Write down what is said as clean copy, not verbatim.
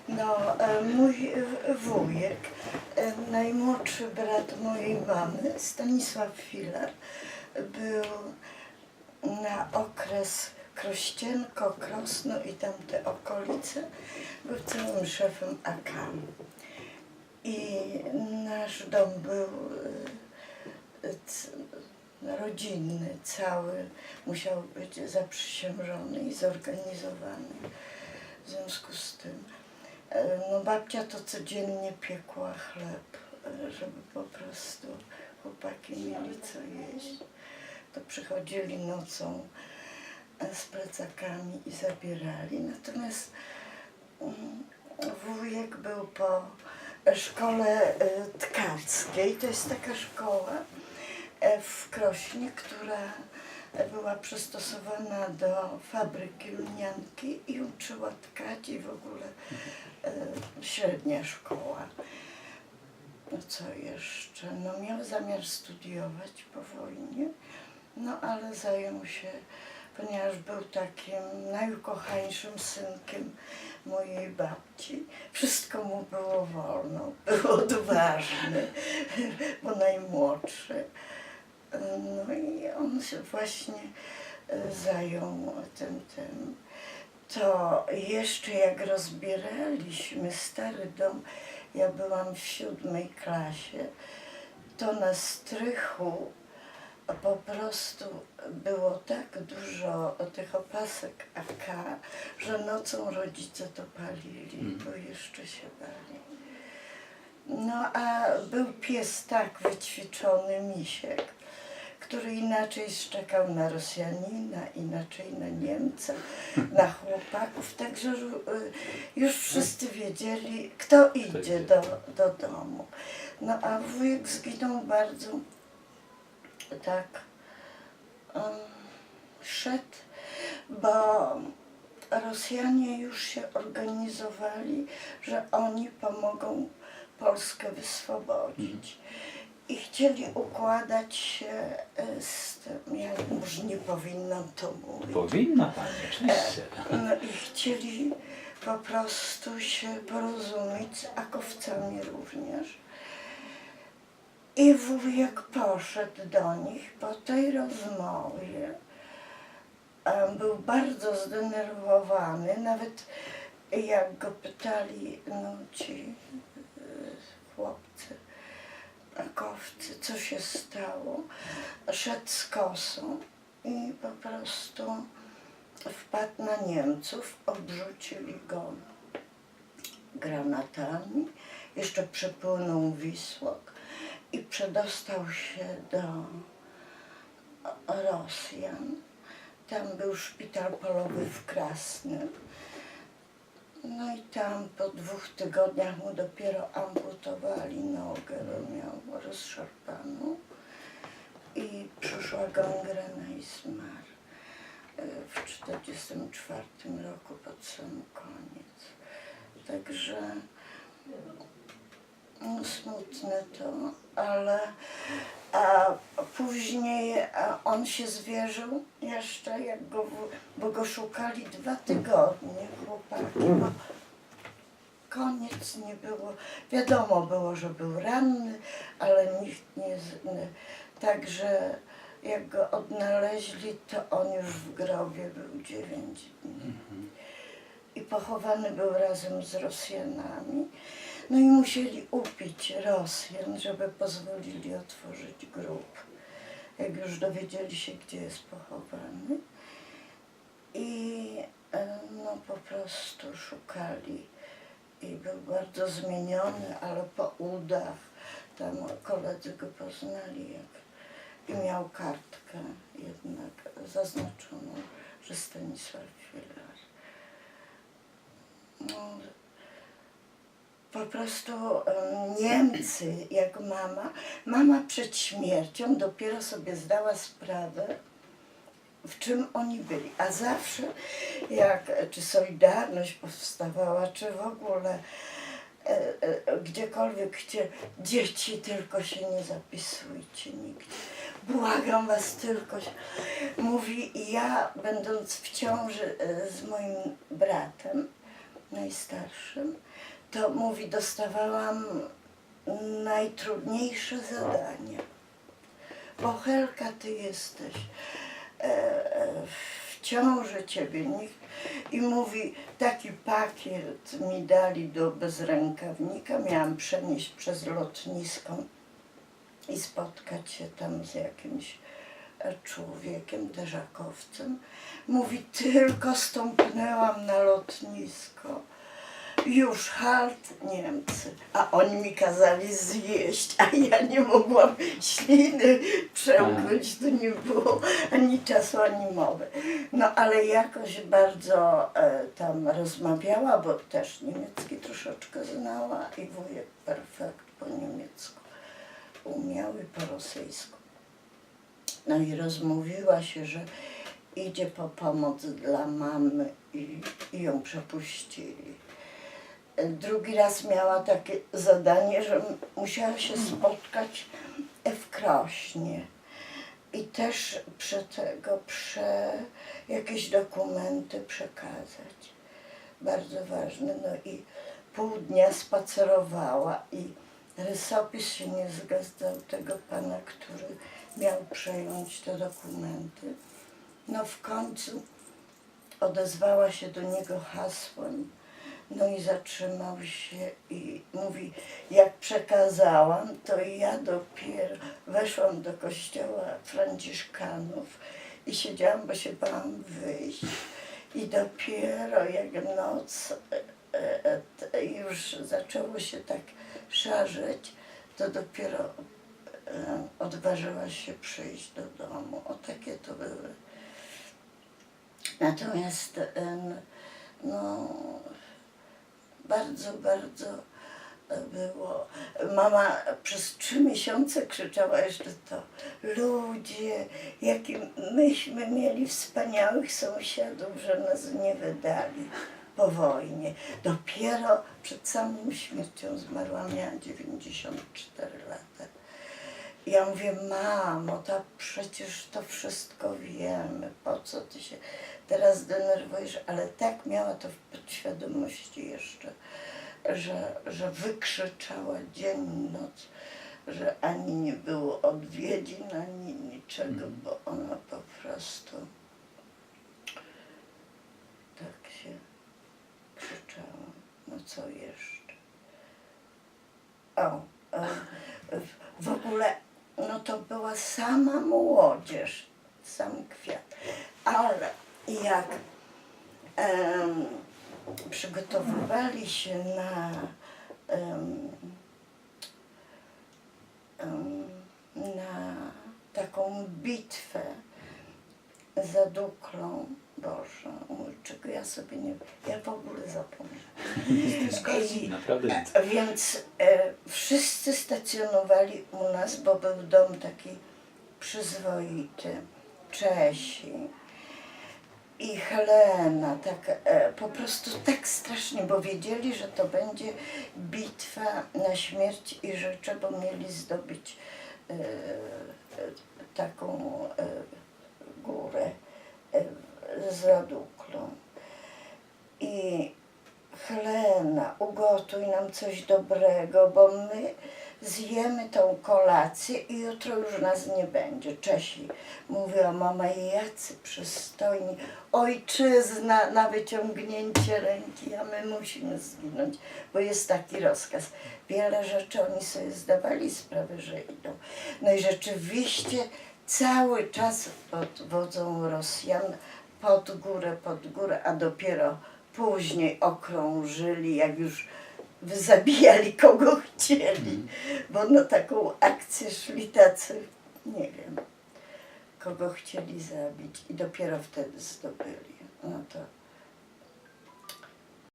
No, mój wujek, najmłodszy brat mojej mamy, Stanisław Filar, był na okres Krościenko, Krosno i tamte okolice, był całym szefem AK. I nasz dom był rodzinny, cały, musiał być zaprzysiężony i zorganizowany. W związku z tym, no babcia to codziennie piekła chleb, żeby po prostu chłopaki mieli co jeść. To przychodzili nocą z plecakami i zabierali. Natomiast wujek był po szkole tkackiej. To jest taka szkoła w Krośnie, która była przystosowana do fabryki lnianki i uczyła tkać i w ogóle średnia szkoła. No co jeszcze? No miał zamiar studiować po wojnie, no ale zajął się, ponieważ był takim najukochańszym synkiem mojej babci. Wszystko mu było wolno, był odważny, bo najmłodszy. No i on się właśnie zajął tym. To jeszcze jak rozbieraliśmy stary dom, ja byłam w 7. klasie, to na strychu po prostu było tak dużo tych opasek AK, że nocą rodzice to palili, bo jeszcze się bali. No a był pies tak wyćwiczony, misiek, który inaczej szczekał na Rosjanina, inaczej na Niemca, na chłopaków, także już wszyscy wiedzieli, kto idzie do domu. No a wujek zginął bardzo tak, szedł, bo Rosjanie już się organizowali, że oni pomogą Polskę wyswobodzić. I chcieli układać się z tym, ja już nie powinnam to mówić. Powinna pani, oczywiście. No i chcieli po prostu się porozumieć z akowcami również. I wujek poszedł do nich po tej rozmowie. Był bardzo zdenerwowany, nawet jak go pytali no, ci chłopcy, akowcy, co się stało, szedł z kosą i po prostu wpadł na Niemców, obrzucili go granatami, jeszcze przepłynął Wisłą i przedostał się do Rosjan. Tam był szpital polowy w Krasnym. No i tam po 2 tygodniach mu dopiero amputowali nogę, bo miał rozszarpaną i przyszła gangrena i zmarł w 1944 roku pod sam koniec. Także no, smutne to, ale później on się zwierzył jeszcze, jak bo go szukali 2 tygodnie chłopaki, bo koniec nie było. Wiadomo było, że był ranny, ale nikt nie... Także jak go odnaleźli, to on już w grobie był 9 dni. I pochowany był razem z Rosjanami. No i musieli upić Rosjan, żeby pozwolili otworzyć grób, jak już dowiedzieli się, gdzie jest pochowany. I no po prostu szukali i był bardzo zmieniony, ale po udach tam koledzy go poznali i miał kartkę jednak zaznaczoną, że Stanisław Filar. No, po prostu Niemcy, jak mama przed śmiercią dopiero sobie zdała sprawę, w czym oni byli. A zawsze, czy Solidarność powstawała, czy w ogóle gdziekolwiek, gdzie dzieci tylko się nie zapisujcie nigdzie. Błagam was tylko. Mówi, ja będąc w ciąży z moim bratem, najstarszym, to mówi, dostawałam najtrudniejsze zadania. Bo Helka, ty jesteś w ciąży, ciebie nikt. I mówi, taki pakiet mi dali do bezrękawnika, miałam przenieść przez lotnisko i spotkać się tam z jakimś człowiekiem, deżakowcem. Mówi, tylko stąpnęłam na lotnisko, już halt Niemcy, a oni mi kazali zjeść, a ja nie mogłam śliny przełknąć, to nie było ani czasu, ani mowy. No ale jakoś bardzo tam rozmawiała, bo też niemiecki troszeczkę znała i wujek perfekt po niemiecku umiał i po rosyjsku. No i rozmówiła się, że idzie po pomoc dla mamy i ją przepuścili. Drugi raz miała takie zadanie, że musiała się spotkać w Krośnie i też jakieś dokumenty przekazać. Bardzo ważne. No i pół dnia spacerowała i rysopis się nie zgadzał tego pana, który miał przejąć te dokumenty. No w końcu odezwała się do niego hasłem. No i zatrzymał się i mówi, jak przekazałam, to ja dopiero weszłam do kościoła Franciszkanów i siedziałam, bo się bałam wyjść. I dopiero jak noc już zaczęło się tak szarzeć, to dopiero odważyła się przyjść do domu. O, takie to były. Natomiast no bardzo, bardzo było. Mama przez 3 miesiące krzyczała jeszcze to. Ludzie, jakim myśmy mieli wspaniałych sąsiadów, że nas nie wydali po wojnie. Dopiero przed samą śmiercią zmarła, miała 94 lata. Ja mówię, mamo, przecież to wszystko wiemy, po co ty się teraz denerwujesz, ale tak miała to w podświadomości jeszcze, że wykrzyczała dzień, noc, że ani nie było odwiedzin, ani niczego, bo ona po prostu tak się krzyczała. No co jeszcze? W ogóle, no to była sama młodzież, sam kwiat, ale jak przygotowywali się na taką bitwę za Duklą, Boże, czego ja sobie nie... Ja w ogóle zapomniałam. Naprawdę. Więc wszyscy stacjonowali u nas, bo był dom taki przyzwoity, Czesi i Helena, tak po prostu tak strasznie, bo wiedzieli, że to będzie bitwa na śmierć i życie, bo mieli zdobyć taką górę za Duklą. I Helena, ugotuj nam coś dobrego, bo my zjemy tą kolację i jutro już nas nie będzie. Czesi mówią, mama, jacy przystojni, ojczyzna na wyciągnięcie ręki, a my musimy zginąć, bo jest taki rozkaz. Wiele rzeczy oni sobie zdawali sprawę, że idą. No i rzeczywiście cały czas pod wodzą Rosjan pod górę, a dopiero później okrążyli, jak już zabijali kogo chcieli, bo na taką akcję szli tacy, nie wiem, kogo chcieli zabić i dopiero wtedy zdobyli. No to